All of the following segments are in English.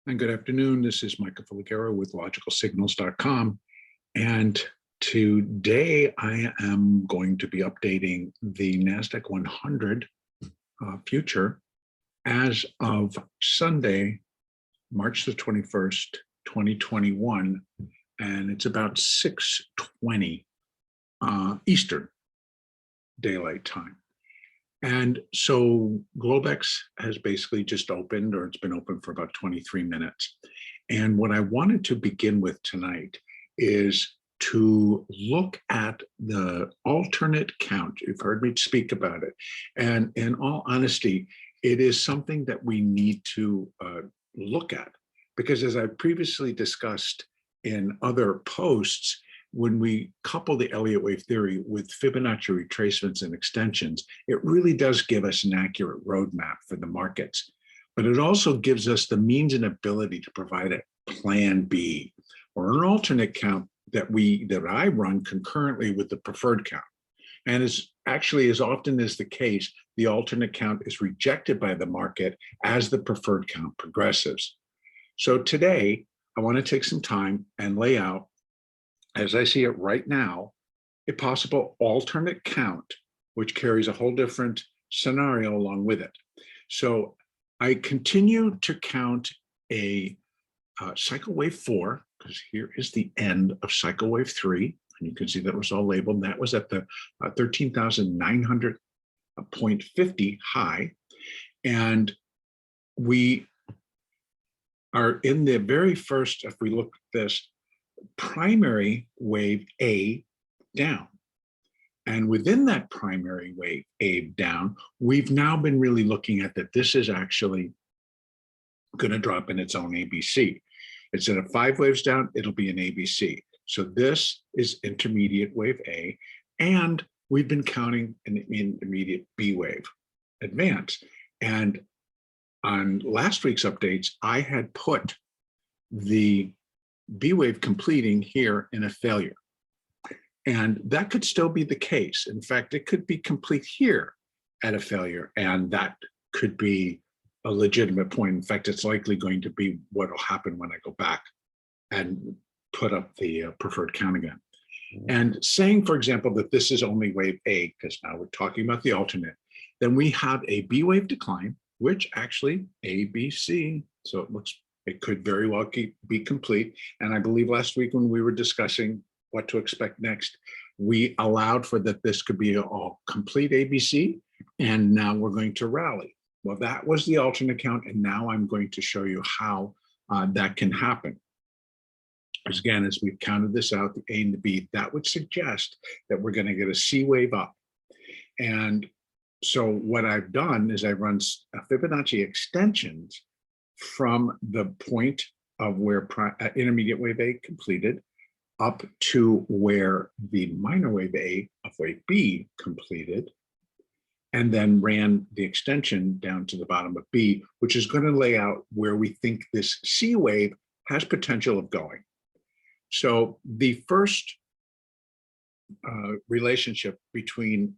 And good afternoon. This is Michael Filigero with logicalsignals.com. And today I am going to be updating the NASDAQ 100 future as of Sunday, March the 21st, 2021. And it's about 6:20 Eastern Daylight Time. And so Globex has basically just opened, or it's been open for about 23 minutes. And what I wanted to begin with tonight is to look at the alternate count. You've heard me speak about it. And in all honesty, it is something that we need to look at, because as I previously discussed in other posts, when we couple the Elliott wave theory with Fibonacci retracements and extensions, it really does give us an accurate roadmap for the markets. But it also gives us the means and ability to provide a plan B, or an alternate count that I run concurrently with the preferred count. And as often is the case, the alternate count is rejected by the market as the preferred count progresses. So today, I want to take some time and lay out, as I see it right now, a possible alternate count, which carries a whole different scenario along with it. So I continue to count a cycle wave 4, because here is the end of cycle wave 3. And you can see that was all labeled. That was at the 13,900.50 high. And we are in the very first, if we look at this, primary wave A down. And within that primary wave A down, we've now been really looking at that this is actually going to drop in its own ABC. Instead of 5 waves down, it'll be an ABC. So this is intermediate wave A, and we've been counting an intermediate B wave advance. And on last week's updates, I had put the B wave completing here in a failure. And that could still be the case. In fact, it could be complete here at a failure, and that could be a legitimate point. In fact, it's likely going to be what will happen when I go back and put up the preferred count again. And saying, for example, that this is only wave A, because now we're talking about the alternate, then we have a B wave decline, which actually ABC, so it could very well be complete. And I believe last week when we were discussing what to expect next, we allowed for that this could be a complete ABC, and now we're going to rally. Well, that was the alternate count, and now I'm going to show you how that can happen. Because again, as we've counted this out, the A and the B, that would suggest that we're going to get a C wave up. And so what I've done is I run Fibonacci extensions from the point of where intermediate wave A completed up to where the minor wave A of wave B completed, and then ran the extension down to the bottom of B, which is going to lay out where we think this C wave has potential of going. So the first relationship between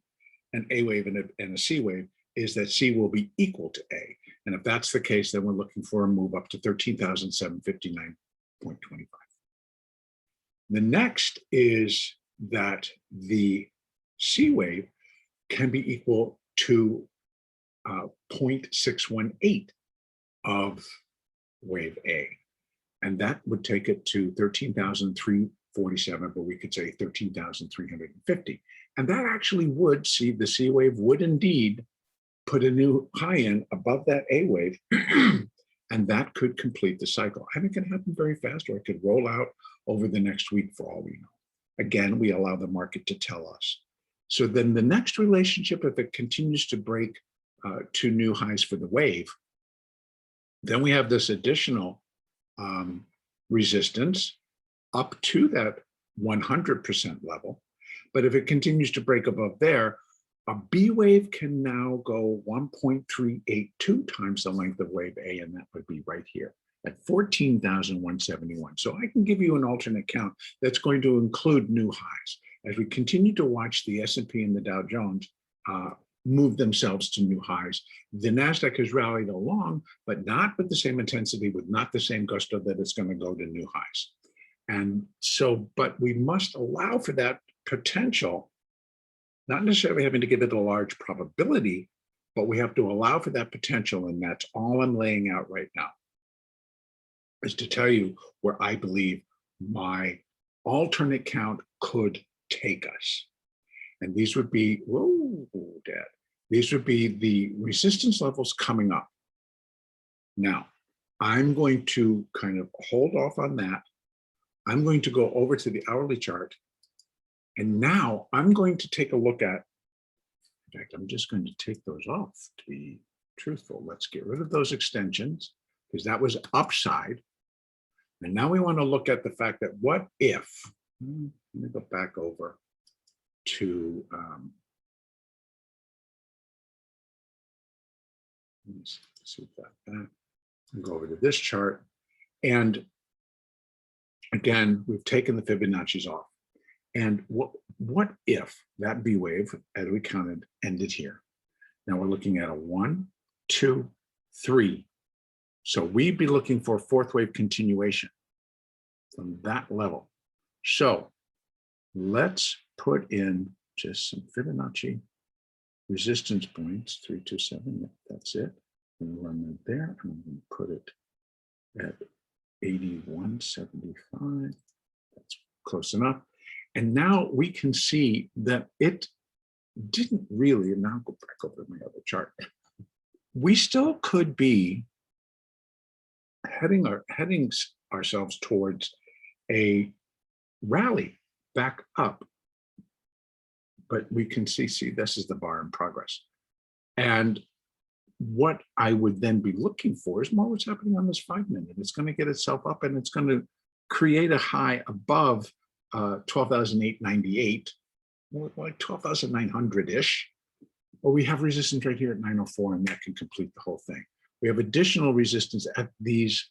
an A wave and a C wave is that C will be equal to A. And if that's the case, then we're looking for a move up to 13,759.25. The next is that the C wave can be equal to 0.618 of wave A. And that would take it to 13,347, but we could say 13,350. And that actually would see the C wave would indeed put a new high in above that A wave, and that could complete the cycle. I think it can happen very fast, or it could roll out over the next week for all we know. Again, we allow the market to tell us. So then the next relationship, if it continues to break to new highs for the wave, then we have this additional resistance up to that 100% level. But if it continues to break above there, a B wave can now go 1.382 times the length of wave A, and that would be right here at 14,171. So I can give you an alternate count that's going to include new highs. As we continue to watch the S&P and the Dow Jones move themselves to new highs. The NASDAQ has rallied along, but not with the same intensity, with not the same gusto that it's going to go to new highs. And so, but we must allow for that potential, not necessarily having to give it a large probability, but we have to allow for that potential. And that's all I'm laying out right now, is to tell you where I believe my alternate count could take us. And these would be, whoa, Dad, these would be the resistance levels coming up. Now, I'm going to kind of hold off on that. I'm going to go over to the hourly chart. And now I'm going to take a look at, in fact, I'm just going to take those off to be truthful. Let's get rid of those extensions because that was upside. And now we want to look at the fact that what if, let me go back over to, let's see that, and go over to this chart. And again, we've taken the Fibonacci's off. And what if that B wave, as we counted, ended here? Now we're looking at a 1, 2, 3. So we'd be looking for a fourth wave continuation from that level. So let's put in just some Fibonacci resistance points, 327, that's it. I'm going to run that there. I'm going to put it at 81.75. That's close enough. And now we can see that it didn't really, and now I'll go back over to my other chart. We still could be heading ourselves towards a rally back up. But we can see this is the bar in progress. And what I would then be looking for is more what's happening on this 5 minute. It's going to get itself up and it's going to create a high above 12,898, more like 12,900-ish. Well, we have resistance right here at 904, and that can complete the whole thing. We have additional resistance at these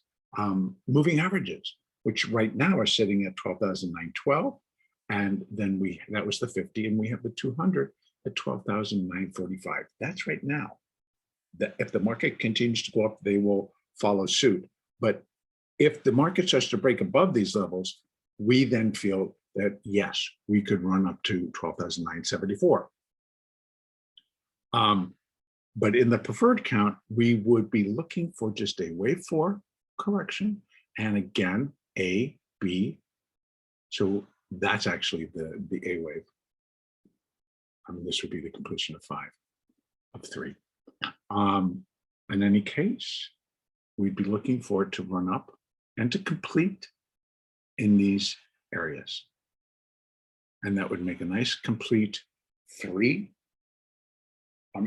moving averages, which right now are sitting at 12,912. And then that was the 50, and we have the 200 at 12,945. That's right now. If the market continues to go up, they will follow suit. But if the market starts to break above these levels, we then feel that, yes, we could run up to 12,974. But in the preferred count, we would be looking for just a wave 4 correction, and again, A, B. So that's actually the A wave. I mean, this would be the completion of 5, of 3. In any case, we'd be looking for it to run up and to complete in these areas. And that would make a nice complete 3.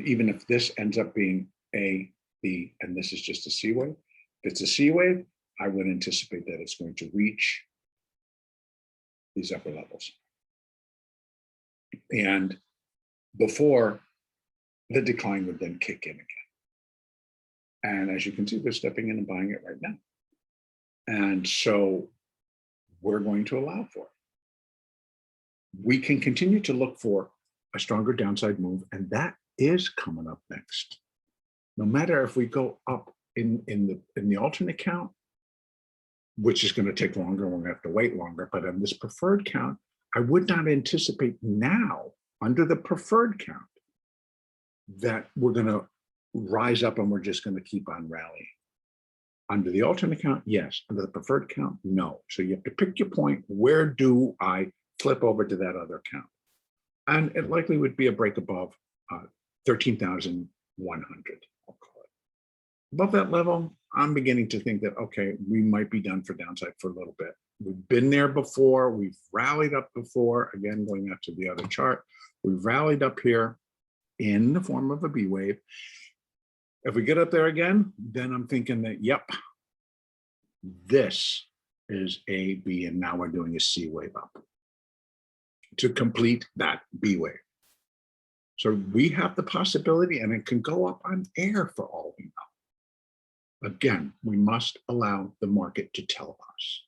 Even if this ends up being A, B, and this is just a C wave. If it's a C wave, I would anticipate that it's going to reach these upper levels. And before the decline would then kick in again. And as you can see, we're stepping in and buying it right now. And so we're going to allow for it. We can continue to look for a stronger downside move, and that is coming up next. No matter if we go up in the alternate count, which is going to take longer, we're going to have to wait longer, but on this preferred count, I would not anticipate now, under the preferred count, that we're going to rise up and we're just going to keep on rallying. Under the alternate count, yes. Under the preferred count, no. So you have to pick your point. Where do I flip over to that other count? And it likely would be a break above 13,100, I'll call it. Above that level, I'm beginning to think that, okay, we might be done for downside for a little bit. We've been there before. We've rallied up before. Again, going out to the other chart, we've rallied up here in the form of a B wave. If we get up there again, then I'm thinking that, yep, this is A, B, and now we're doing a C wave up to complete that B wave. So we have the possibility, and it can go up on air for all we know. Again, we must allow the market to tell us,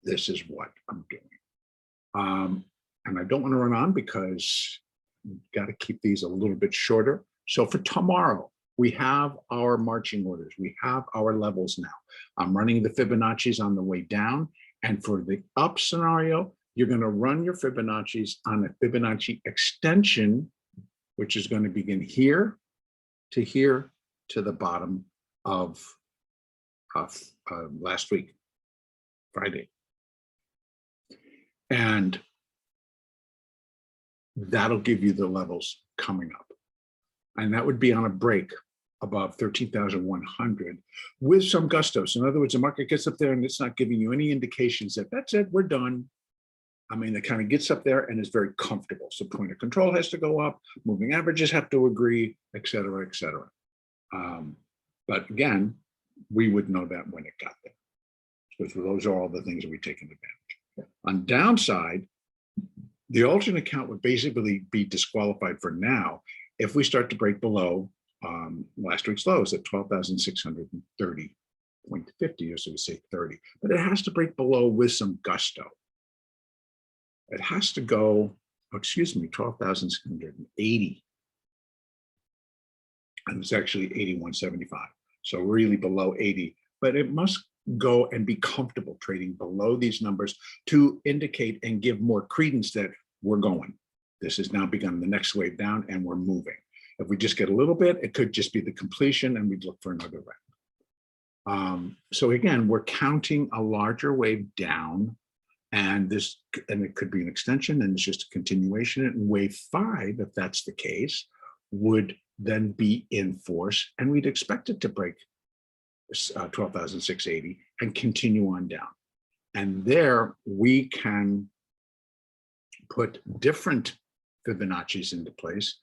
this is what I'm doing. And I don't want to run on because we've got to keep these a little bit shorter. So for tomorrow, we have our marching orders. We have our levels now. I'm running the Fibonacci's on the way down. And for the up scenario, you're going to run your Fibonacci's on a Fibonacci extension, which is going to begin here to the bottom of last week, Friday. And that'll give you the levels coming up. And that would be on a break above 13,100 with some gusto. So in other words, the market gets up there and it's not giving you any indications that that's it, we're done. I mean, it kind of gets up there and is very comfortable. So point of control has to go up, moving averages have to agree, et cetera, et cetera. But again, we would know that when it got there. Because those are all the things that we take into advantage. On downside, the alternate count would basically be disqualified for now if we start to break below last week's lows at 12,630.50, or so we say 30. But it has to break below with some gusto. It has to go, 12,680. And it's actually 81.75. So really below 80. But it must go and be comfortable trading below these numbers to indicate and give more credence that we're going. This has now begun the next wave down and we're moving. If we just get a little bit, it could just be the completion and we'd look for another round. So again, we're counting a larger wave down, and it could be an extension, and it's just a continuation. And wave 5, if that's the case, would then be in force, and we'd expect it to break 12,680 and continue on down. And there we can put different Fibonacci's into place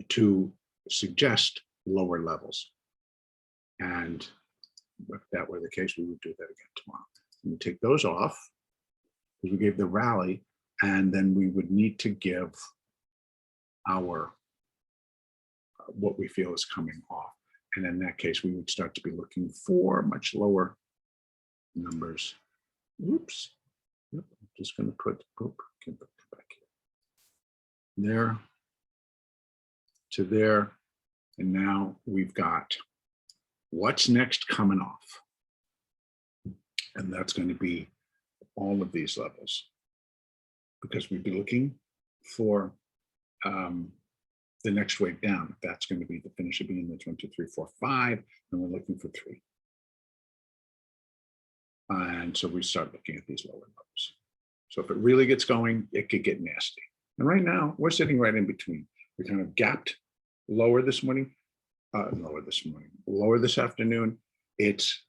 to suggest lower levels. And if that were the case, we would do that again tomorrow. We take those off because we gave the rally, and then we would need to give our what we feel is coming off. And in that case, we would start to be looking for much lower numbers. Oops. Yep. I'm just going to put, can put back here. There to there. And now we've got what's next coming off. And that's going to be all of these levels, because we'd be looking for the next wave down. That's going to be the finish of being the 1, 2, 3, 4, 5, and we're looking for 3. And so we start looking at these lower levels. So if it really gets going, it could get nasty. And right now, we're sitting right in between. We kind of gapped lower this afternoon. It's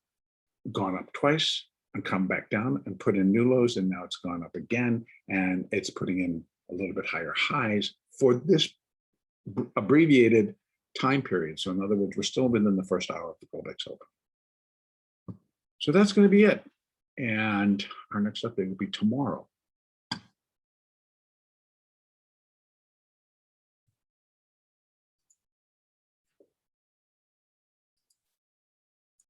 gone up twice and come back down and put in new lows, and now it's gone up again, and it's putting in a little bit higher highs for this abbreviated time period. So in other words, we're still within the first hour of the Goldex open. So that's going to be it. And our next update will be tomorrow.